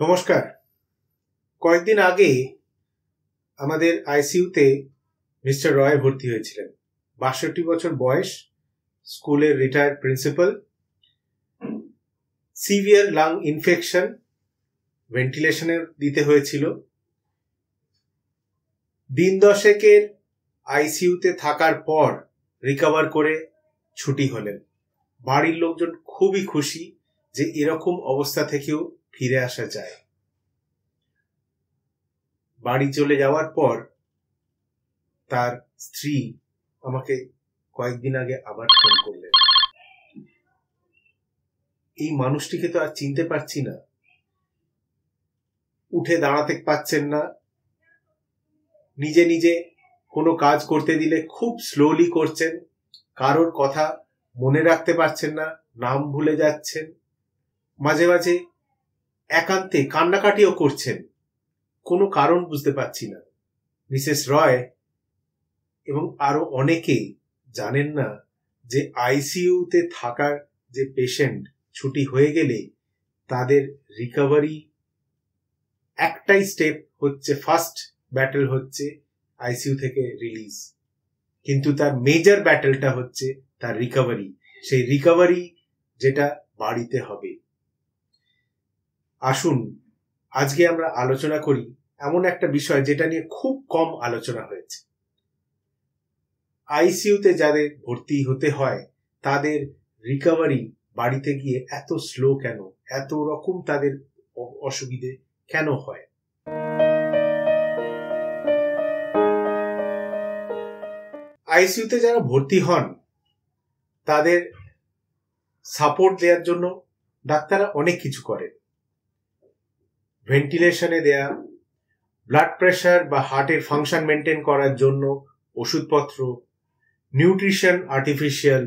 নমস্কার। কয়েকদিন আগে আমাদের আইসিইউতে মিস্টার রয় ভর্তি হয়েছিলেন। ৬২ বছর বয়স, স্কুলের retired principal, severe lung infection, ভেন্টিলেশনে দিতে হয়েছিল। দিন ১০ আইসিইউতে থাকার পর রিকভার করে ছুটি হলেন। বাড়ির লোকজন খুবই খুশি যে এরকম অবস্থা থেকেও ফিরে আসা যায়। বাড়ি চলে যাওয়ার পর তার স্ত্রী আমাকে কয়েকদিন আগে আবার ফোন করলেন। এই মানুষটিকে তো আর চিনতে পারছি না, উঠে দাঁড়াতে পারছেন না, নিজে নিজে কোনো কাজ করতে দিলে খুব স্লোলি করছেন, কারোর কথা মনে রাখতে পারছেন না, নাম ভুলে যাচ্ছেন, মাঝে মাঝে একান্তে কান্নাকাটিও করছেন, কোনো কারণ বুঝতে পারছি না। মিসেস রয় এবং আরো অনেকেই জানেন না যে আইসিইউতে থাকার যে পেশেন্ট ছুটি হয়ে গেলে তাদের রিকভারি একটাই স্টেপ হচ্ছে, ফার্স্ট ব্যাটল হচ্ছে আইসিইউ থেকে রিলিজ, কিন্তু তার মেজর ব্যাটলটা হচ্ছে তার রিকভারি। সেই রিকভারি যেটা বাড়িতে হবে। আসুন আজকে আমরা আলোচনা করি এমন একটা বিষয় যেটা নিয়ে খুব কম আলোচনা হয়েছে। আইসিইউতে যাদের ভর্তি হতে হয় তাদের রিকভারি বাড়িতে গিয়ে এত স্লো কেন, এত রকম তাদের অসুবিধে কেন হয়। আইসিইউতে যারা ভর্তি হন তাদের সাপোর্ট দেওয়ার জন্য ডাক্তাররা অনেক কিছু করেন। ভেন্টিলেশনে দেয়া, ব্লাড প্রেশার বা হার্টের ফাংশন মেনটেন করার জন্য ওষুধপত্র, নিউট্রিশন আর্টিফিশিয়াল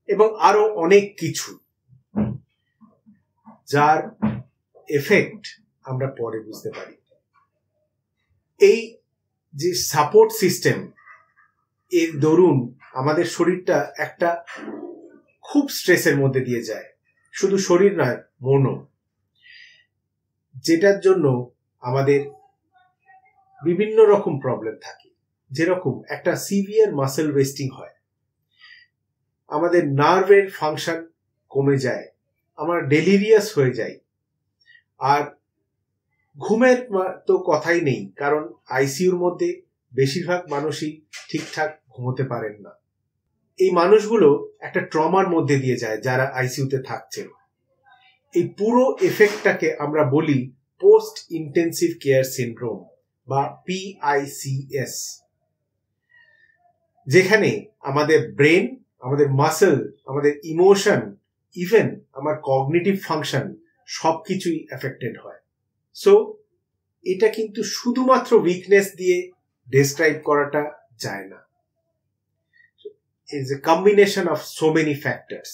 এবং আরো অনেক কিছু, যার এফেক্ট আমরা পরে বুঝতে পারি। এই যে সাপোর্ট সিস্টেম, এর দরুন আমাদের শরীরটা একটা খুব স্ট্রেসের মধ্যে দিয়ে যায়, শুধু শরীর নয়, মনও, যেটার জন্য আমাদের বিভিন্ন রকম প্রবলেম থাকে। যেরকম একটা সিভিয়ার মাসেল ওয়েস্টিং হয়, আমাদের নার্ভের ফাংশন কমে যায়, আমরা ডেলিরিয়াস হয়ে যাই, আর ঘুমের তো কথাই নেই, কারণ আইসিইউর মধ্যে বেশিরভাগ মানুষই ঠিকঠাক ঘুমোতে পারেন না। এই মানুষগুলো একটা ট্রমার মধ্যে দিয়ে যায় যারা আইসিইউতে থাকছেন। এই পুরো এফেক্টটাকে আমরা বলি পোস্ট ইন্টেন্সিভ কেয়ার সিনড্রোম বা PICS, যেখানে আমাদের ব্রেন, আমাদের মাসেল, আমাদের ইমোশন, ইভেন আমার কগনিটিভ ফাংশন সবকিছুই এফেক্টেড হয়। সো এটা কিন্তু শুধুমাত্র উইকনেস দিয়ে ডেসক্রাইব করাটা যায় না। It's a combination of so many factors.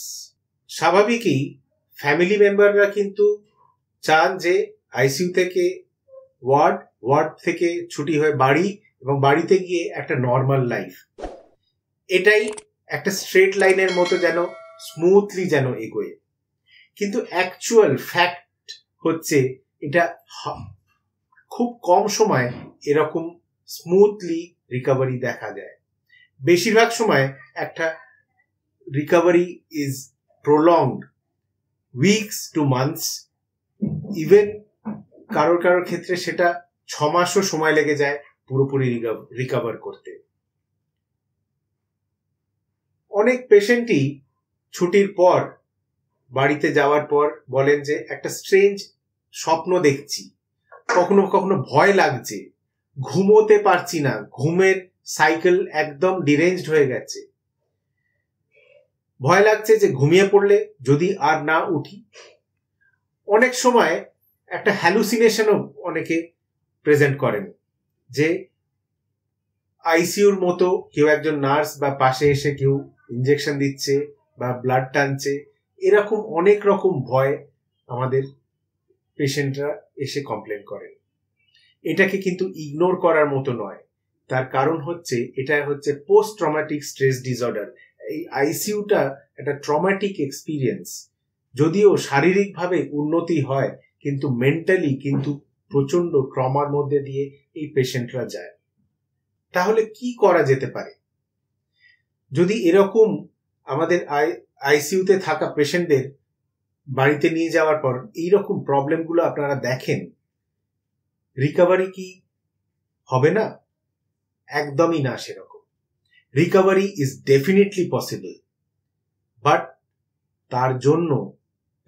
স্বাভাবিকই ফ্যামিলি মেম্বাররা কিন্তু চান যে আইসিইউ থেকে ওয়ার্ড থেকে ছুটি হয়ে বাড়ি, এবং বাড়িতে গিয়ে একটা নর্মাল লাইফ, এটাই একটা স্ট্রেট লাইনের মতো যেন স্মুথলি যেন এগোয়। কিন্তু অ্যাকচুয়াল ফ্যাক্ট হচ্ছে এটা খুব কম সময় এরকম স্মুথলি রিকভারি দেখা যায়। বেশিরভাগ সময় একটা recovery is prolonged, weeks two months, even কারোর ক্ষেত্রে সেটা 6 মাসও সময় লেগে যায় পুরোপুরি রিকভার করতে। অনেক পেশেন্টই ছুটির পর বাড়িতে যাওয়ার পর বলেন যে একটা স্ট্রেঞ্জ স্বপ্ন দেখছি, কখনো কখনো ভয় লাগছে, ঘুমোতে পারছি না, ঘুমের সাইকেল একদম ডিরেঞ্জড হয়ে গেছে, ভয় লাগছে যে ঘুমিয়ে পড়লে যদি আর না উঠি। অনেক সময় একটা হ্যালুসিনেশনও অনেকে প্রেজেন্ট করেন যে আইসিইউর মতো কেউ একজন নার্স বা পাশে এসে কেউ ইনজেকশন দিচ্ছে বা ব্লাড টানছে, এরকম অনেক রকম ভয় আমাদের পেশেন্টরা এসে কমপ্লেন করেন। এটাকে কিন্তু ইগনোর করার মতো নয়, তার কারণ হচ্ছে এটা হচ্ছে পোস্ট ট্রমাটিক স্ট্রেস ডিসঅর্ডার। এই আইসিইউটা একটা ট্রমাটিক এক্সপিরিয়েন্স। যদিও শারীরিকভাবে উন্নতি হয়, কিন্তু মেন্টালি কিন্তু প্রচন্ড ট্রমার মধ্যে দিয়ে এই পেশেন্টরা যায়। তাহলে কি করা যেতে পারে? যদি এরকম আমাদের আইসিইউতে থাকা পেশেন্টদের বাড়িতে নিয়ে যাওয়ার পর এইরকম প্রবলেমগুলো আপনারা দেখেন, রিকভারি কি হবে না? একদমই না সেরকম। Recovery is definitely possible, but তার জন্য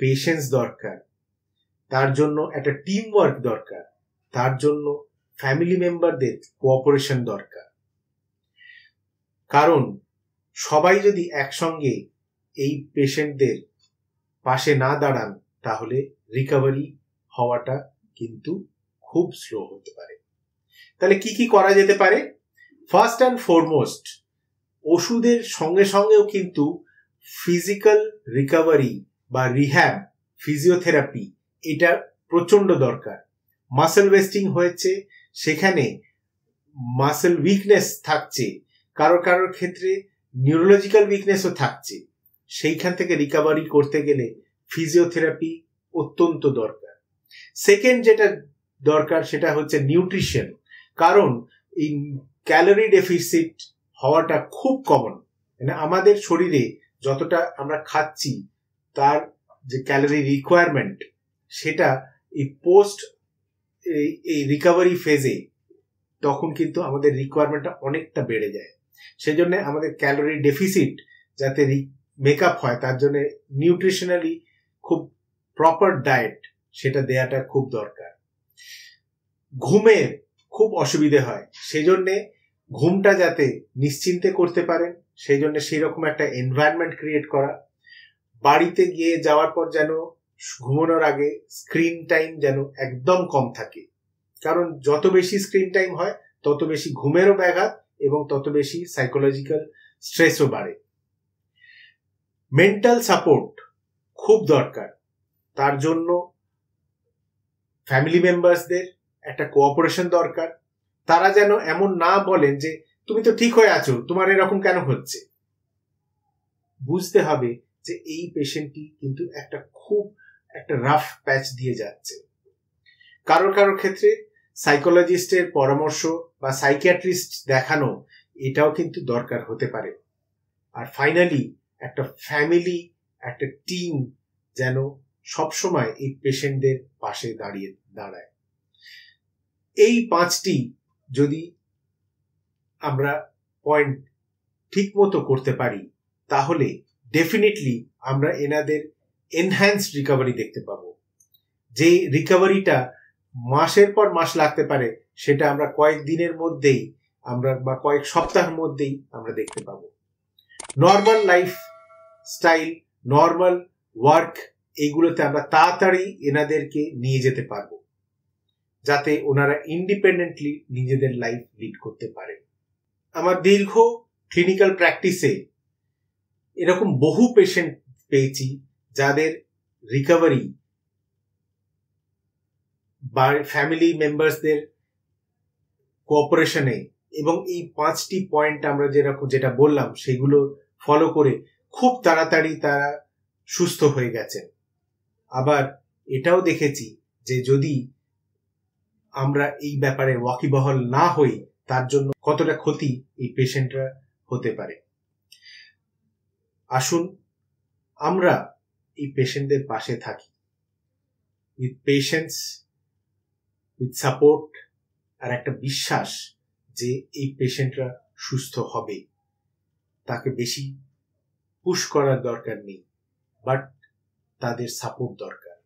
পেশেন্স দরকার, তার জন্য একটা টিম ওয়ার্ক দরকার, তার জন্য ফ্যামিলি মেম্বারদের কোঅপারেশন দরকার। কারণ সবাই যদি একসঙ্গে এই পেশেন্টদের পাশে না দাঁড়ান তাহলে রিকভারি হওয়াটা কিন্তু খুব স্লো হতে পারে। তাহলে কি কি করা যেতে পারে? ফার্স্ট অ্যান্ড ফরমোস্ট, ওষুধের সঙ্গে সঙ্গেও কিন্তু ফিজিক্যাল রিকভারি বা রিহ্যাব, ফিজিওথেরাপি এটা প্রচন্ড দরকার। মাসেল ওয়েস্টিং হয়েছে, সেখানে মাসেল উইকনেস থাকছে, কারোর ক্ষেত্রে নিউরোলজিক্যাল উইকনেসও থাকছে, সেইখান থেকে রিকভারি করতে গেলে ফিজিওথেরাপি অত্যন্ত দরকার। সেকেন্ড যেটা দরকার সেটা হচ্ছে নিউট্রিশন, কারণ এই ক্যালোরি ডেফিসিট হওয়াটা খুব কমন। মানে আমাদের শরীরে যতটা আমরা খাচ্ছি তার যে ক্যালোরি রিকোয়ারমেন্ট সেটা এই পোস্ট এই রিকভারি ফেজে তখন কিন্তু আমাদের রিকোয়ারমেন্টটা অনেকটা বেড়ে যায়। সেই জন্য আমাদের ক্যালোরি ডেফিসিট যাতে মেকআপ হয় তার জন্য নিউট্রিশনালি খুব প্রপার ডায়েট সেটা দেয়াটা খুব দরকার। ঘুমের খুব অসুবিধে হয়, সেই জন্যে ঘুমটা যাতে নিশ্চিন্তে করতে পারেন সেই জন্য সেই রকম একটা এনভায়রনমেন্ট ক্রিয়েট করা। বাড়িতে গিয়ে যাওয়ার পর যেন ঘুমানোর আগে স্ক্রিন টাইম যেন একদম কম থাকে, কারণ যত বেশি স্ক্রিন টাইম হয় তত বেশি ঘুমেরও ব্যাঘাত এবং তত বেশি সাইকোলজিক্যাল স্ট্রেসও বাড়ে। মেন্টাল সাপোর্ট খুব দরকার, তার জন্য ফ্যামিলি মেম্বার্সদের একটা কোঅপারেশন দরকার। তারা যেন এমন না বলেন যে তুমি তো ঠিক হয়ে আছো, তোমার এরকম কেন হচ্ছে। বুঝতে হবে যে এই পেশেন্টটি কিন্তু খুব একটা রাফ প্যাচ দিয়ে যাচ্ছে। কারোর ক্ষেত্রে সাইকোলজিস্টের পরামর্শ বা সাইকিয়াট্রিস্ট দেখানো এটাও কিন্তু দরকার হতে পারে। আর ফাইনালি একটা ফ্যামিলি, একটা টিম যেন সবসময় এই পেশেন্টদের পাশে দাঁড়ায়। এই 5টি যদি আমরা পয়েন্ট ঠিক মতো করতে পারি তাহলে ডেফিনেটলি আমরা এনাদের এনহ্যান্সড রিকভারি দেখতে পাবো। যে রিকভারিটা মাসের পর মাস লাগতে পারে সেটা আমরা কয়েক দিনের মধ্যেই বা কয়েক সপ্তাহের মধ্যেই আমরা দেখতে পাবো। Normal life style, normal work, এইগুলোতে আমরা তাড়াতাড়ি এনাদেরকে নিয়ে যেতে পারবো যাতে ওনারা ইন্ডিপেন্ডেন্টলি নিজেদের লাইফ লিড করতে পারে। আমার দীর্ঘ ক্লিনিক্যাল প্র্যাকটিসে এরকম বহু পেশেন্ট পেয়েছি যাদের রিকভারি বা ফ্যামিলি মেম্বার্সদের কোঅপারেশনে এবং এই 5টি পয়েন্ট আমরা যেটা বললাম সেগুলো ফলো করে খুব তাড়াতাড়ি তারা সুস্থ হয়ে গেছেন। আবার এটাও দেখেছি যে যদি আমরা এই ব্যাপারে ওয়াকিবহাল না হই তার জন্য কতটা ক্ষতি এই পেশেন্টরা হতে পারে। আসুন আমরা এই পেশেন্টদের পাশে থাকি উইথ পেশেন্স, উইথ সাপোর্ট আর একটা বিশ্বাস যে এই পেশেন্টরা সুস্থ হবে। তাকে বেশি পুশ করার দরকার নেই, বাট তাদের সাপোর্ট দরকার।